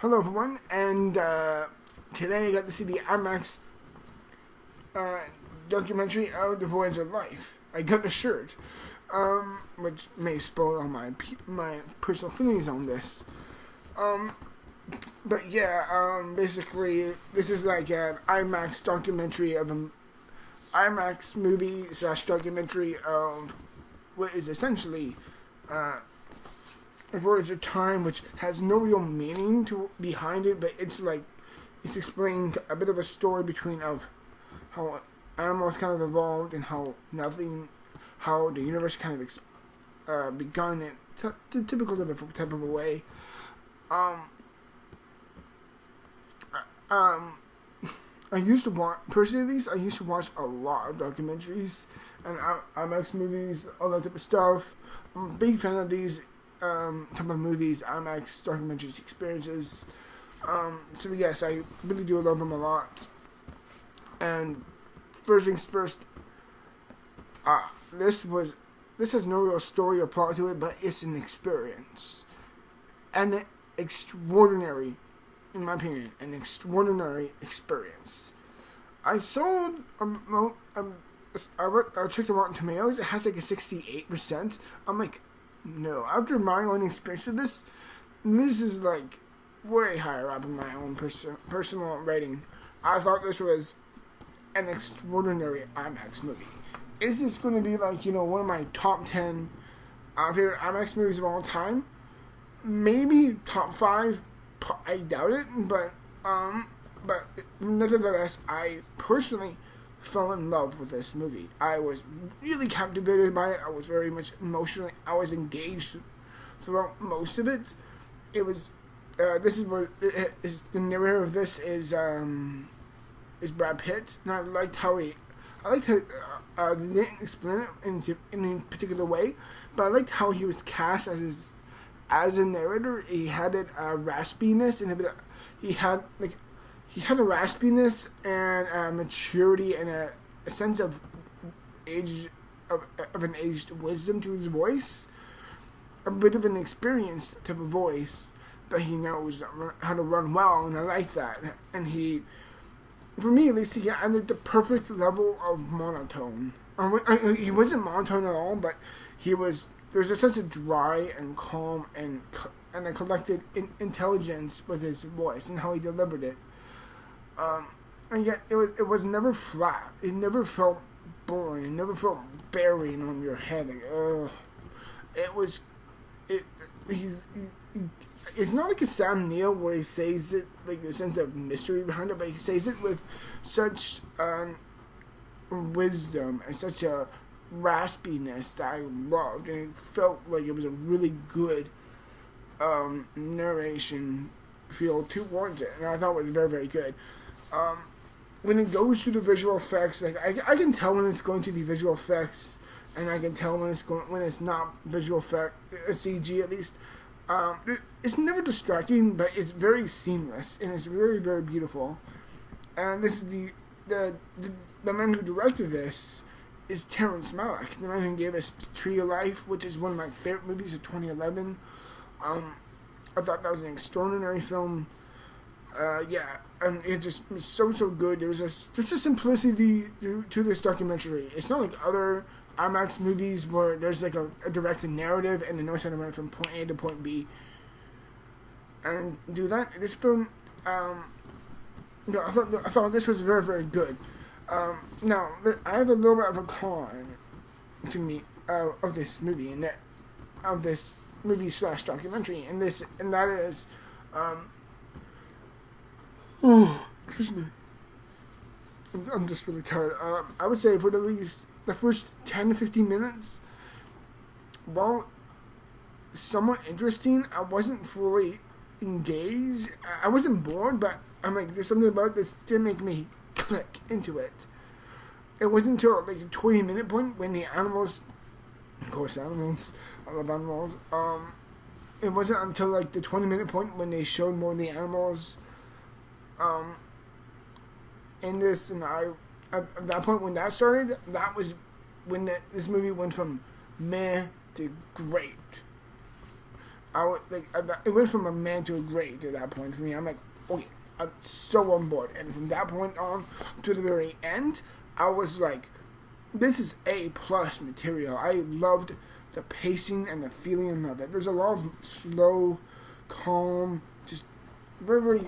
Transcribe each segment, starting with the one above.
Hello everyone, and today I got to see the IMAX documentary of the Voyage of Life. I got a shirt, which may spoil all my personal feelings on this. But yeah, basically this is like an IMAX documentary of an IMAX movie / documentary of what is essentially a voyage of time, which has no real meaning behind it, but it's explaining a bit of a story of how animals kind of evolved and how the universe kind of begun in the typical type of a way. I used to watch a lot of documentaries and IMAX movies, all that type of stuff. I'm a big fan of these type of movies, IMAX documentaries, experiences. So yes, I really do love them a lot. And first things first, this has no real story or plot to it, but it's an experience, an extraordinary, in my opinion, an extraordinary experience. I saw I checked the Rotten Tomatoes. It has like a 68%. I'm like, no. After my own experience with this is like way higher up in my own personal rating. I thought this was an extraordinary IMAX movie. Is this going to be like, one of my top 10 favorite IMAX movies of all time? Maybe top 5. I doubt it, but nevertheless, I personally fell in love with this movie. I was really captivated by it. I was very much emotionally. I was engaged throughout most of it. It was. This is where the narrator of this is Brad Pitt, and I liked how they didn't explain it in a particular way, but I liked how he was cast as a narrator. He had a raspiness and he had a raspiness and a maturity and a sense of age of an aged wisdom to his voice, a bit of an experienced type of voice that he knows how to run well, and I like that. And for me at least, he had the perfect level of monotone. He wasn't monotone at all, but there's a sense of dry and calm and a collected intelligence with his voice and how he delivered it. And yet it was never flat. It never felt boring. It never felt bearing on your head. It's not like a Sam Neill where he says it like a sense of mystery behind it, but he says it with such wisdom and such a raspiness that I loved, and it felt like it was a really good narration feel towards it, and I thought it was very, very good. When it goes to the visual effects, like I can tell when it's going to be visual effects, and I can tell when it's not visual effect, CG at least. It's never distracting, but it's very seamless, and it's very, very beautiful. And this is the man who directed this is Terrence Malick, the man who gave us Tree of Life, which is one of my favorite movies of 2011. I thought that was an extraordinary film. And it just was so good. There's a simplicity to this documentary. It's not like other IMAX movies where there's like a direct narrative and a noise on from point A to point B. And do that. This film, I thought this was very, very good. Now, I have a little bit of a con to me of this movie, documentary, and that is, excuse me, I'm just really tired. I would say for at least the first 10 to 15 minutes, while somewhat interesting, I wasn't fully engaged. I wasn't bored, but I'm like, there's something about this that didn't make me click into it. It wasn't until like the 20-minute point when the animals, of course, I love animals. It wasn't until like the 20-minute point when they showed more of the animals in this, and at that point when that started, that was when this movie went from meh to great. it went from a man to a grade at that point for me. I'm like, okay, I'm so on board. And from that point on to the very end, I was like, this is A+ material. I loved the pacing and the feeling of it. There's a lot of slow, calm, just very, very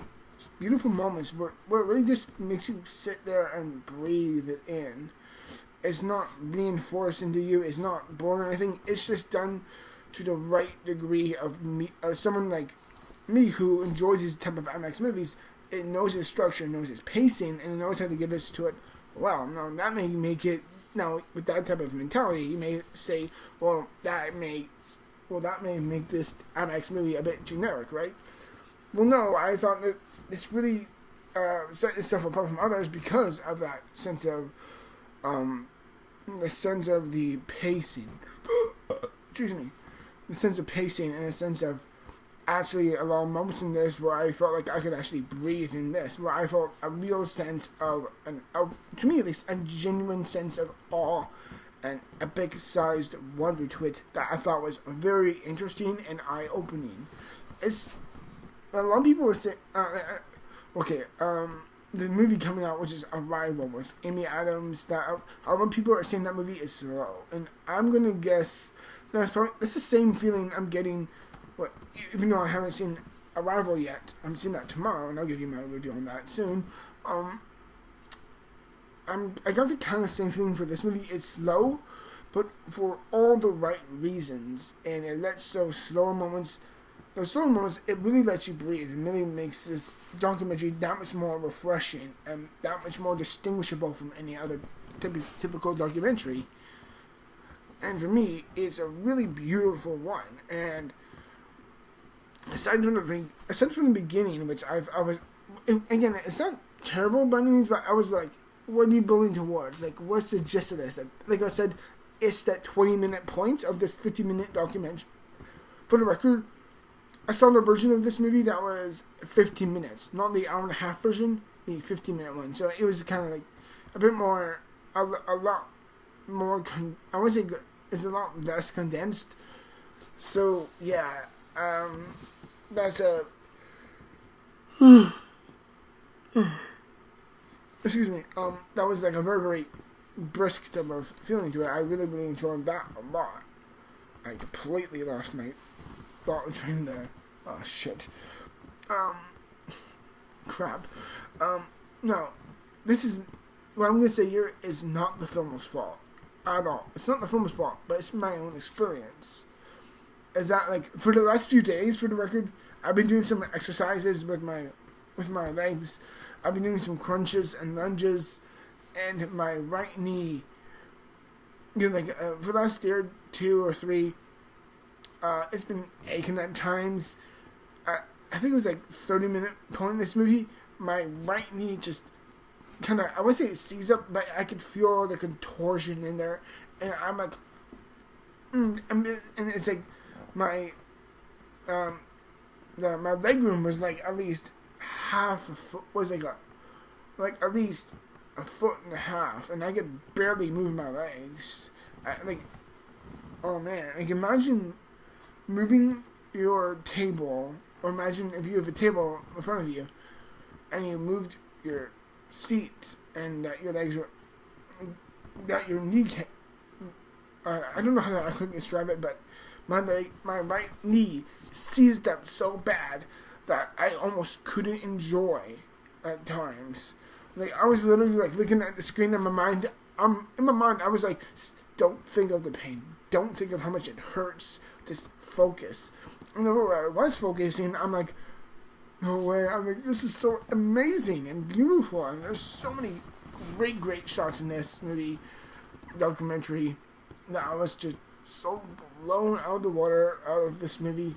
beautiful moments where it really just makes you sit there and breathe it in. It's not reinforced into you. It's not boring or anything. It's just done to the right degree of me, someone like me who enjoys these type of IMAX movies. It knows its structure, knows its pacing, and it knows how to give this to it. Well, now that may make it. Now, with that type of mentality, you may say, well, that may make this IMAX movie a bit generic, right? Well, no, I thought that this really set itself apart from others because of that sense of, the pacing. Excuse me. The sense of pacing and the sense of actually a lot of moments in this where I felt like I could actually breathe in this, where I felt a real sense of, to me at least, a genuine sense of awe and epic-sized wonder to it that I thought was very interesting and eye-opening. It's a lot of people are saying, the movie coming out, which is Arrival with Amy Adams, that a lot of people are saying that movie is slow, and I'm gonna guess that's the same feeling I'm getting. Well, even though I haven't seen Arrival yet, I'm seeing that tomorrow, and I'll give you my review on that soon. I got the kind of same feeling for this movie. It's slow, but for all the right reasons, and it lets those slower moments, it really lets you breathe, and really makes this documentary that much more refreshing and that much more distinguishable from any other typical documentary. And for me, it's a really beautiful one, and aside from the beginning, which I was, again, it's not terrible by any means, but I was like, what are you building towards? Like, what's the gist of this? Like I said, it's that 20-minute point of this 50-minute documentary. For the record, I saw the version of this movie that was 15 minutes, not the hour-and-a-half version, the 15-minute one. So it was kind of like a bit more, a lot more, I wouldn't say good, it's a lot less condensed. So, yeah. That's excuse me. That was like a very, very brisk type of feeling to it. I really, really enjoyed that a lot. I completely lost my thought train there. Oh shit. Crap. No, this is what I'm gonna say here is not the film's fault at all. It's not the film's fault, but it's my own experience. Is that, like, for the last few days, for the record, I've been doing some exercises with my legs. I've been doing some crunches and lunges, and my right knee, for the last year, 2 or 3, it's been aching at times. I think it was like 30-minute point in this movie. My right knee just kind of, I wouldn't say it seized up, but I could feel the contortion in there, and I'm like, and it's like, my leg room was like at least half a foot, was like at least a foot and a half, and I could barely move my legs. Oh man, like imagine moving your table, or imagine if you have a table in front of you, and you moved your seat, and that your legs were, that your knee, I don't know how to actually describe it, but my right knee seized up so bad that I almost couldn't enjoy at times. Like, I was literally like looking at the screen in my mind. In my mind, I was like, just don't think of the pain. Don't think of how much it hurts. Just focus. And where I was focusing, I'm like, no way. I'm like, this is so amazing and beautiful. And there's so many great, great shots in this movie documentary that I was just so blown out of the water out of this movie.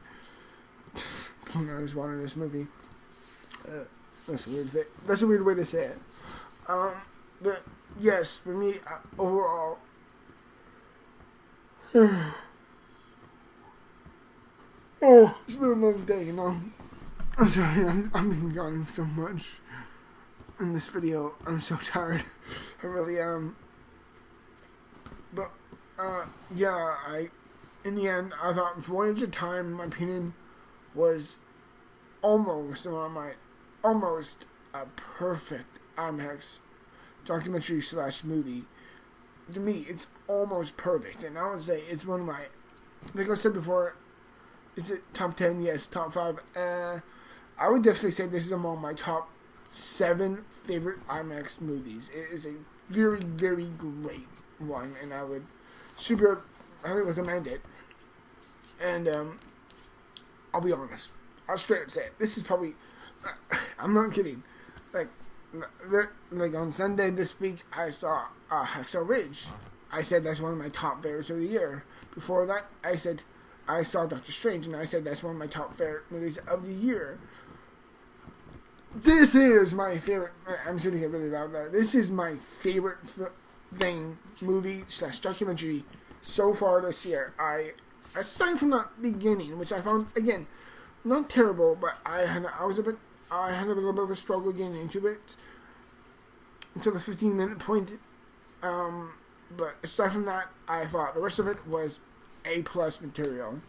Blown out of water in this movie. That's a weird thing. That's a weird way to say it. But yes, for me, overall, it's been another day, you know. I'm sorry, I've been gone so much in this video. I'm so tired. I really am. But yeah, in the end, I thought Voyage of Time, in my opinion, was almost a perfect IMAX documentary / movie. To me, it's almost perfect, and I would say it's one of my, like I said before, is it top 10? Yes, top 5. I would definitely say this is among my top 7 favorite IMAX movies. It is a very, very great one, and I would super highly recommend it. And I'll be honest, I'll straight up say it. This is probably, I'm not kidding. Like on Sunday this week, I saw Hacksaw Ridge. I said that's one of my top favorites of the year. Before that, I said I saw Doctor Strange, and I said that's one of my top favorite movies of the year. This is my favorite. I'm shooting it really loud there. This is my favorite movie / documentary so far this year. Aside from the beginning, which I found again not terrible, but I had a little bit of a struggle getting into it until the 15-minute point. But aside from that, I thought the rest of it was A+ material.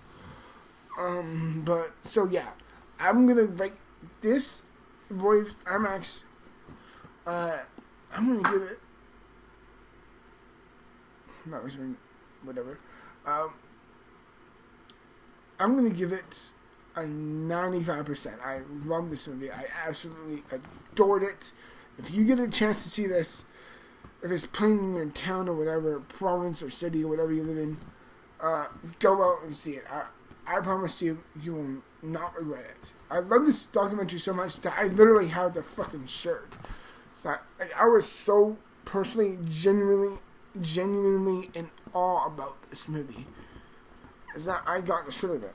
But so yeah, I'm gonna rate this Voyage IMAX. I'm gonna give it. Not whispering, whatever. I'm gonna give it a 95%. I love this movie. I absolutely adored it. If you get a chance to see this, if it's playing in your town or whatever, province or city or whatever you live in, go out and see it. I promise you, you will not regret it. I love this documentary so much that I literally have the fucking shirt. I was so personally, genuinely in awe about this movie. Is that I got the shirt of it.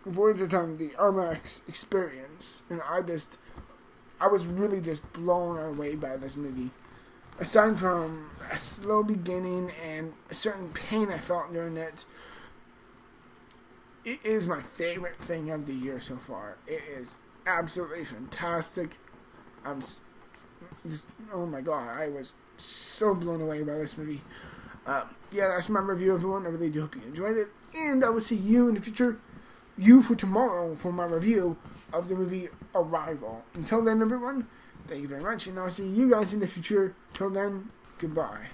Voyage of Time, the IMAX experience, and I was really just blown away by this movie. Aside from a slow beginning and a certain pain I felt during it, it is my favorite thing of the year so far. It is absolutely fantastic. Oh my god, I was so blown away by this movie. Yeah, that's my review, everyone. I really do hope you enjoyed it, and I will see you in the future. You for tomorrow for my review of the movie Arrival. Until then, everyone, thank you very much, and I'll see you guys in the future. Till then, goodbye.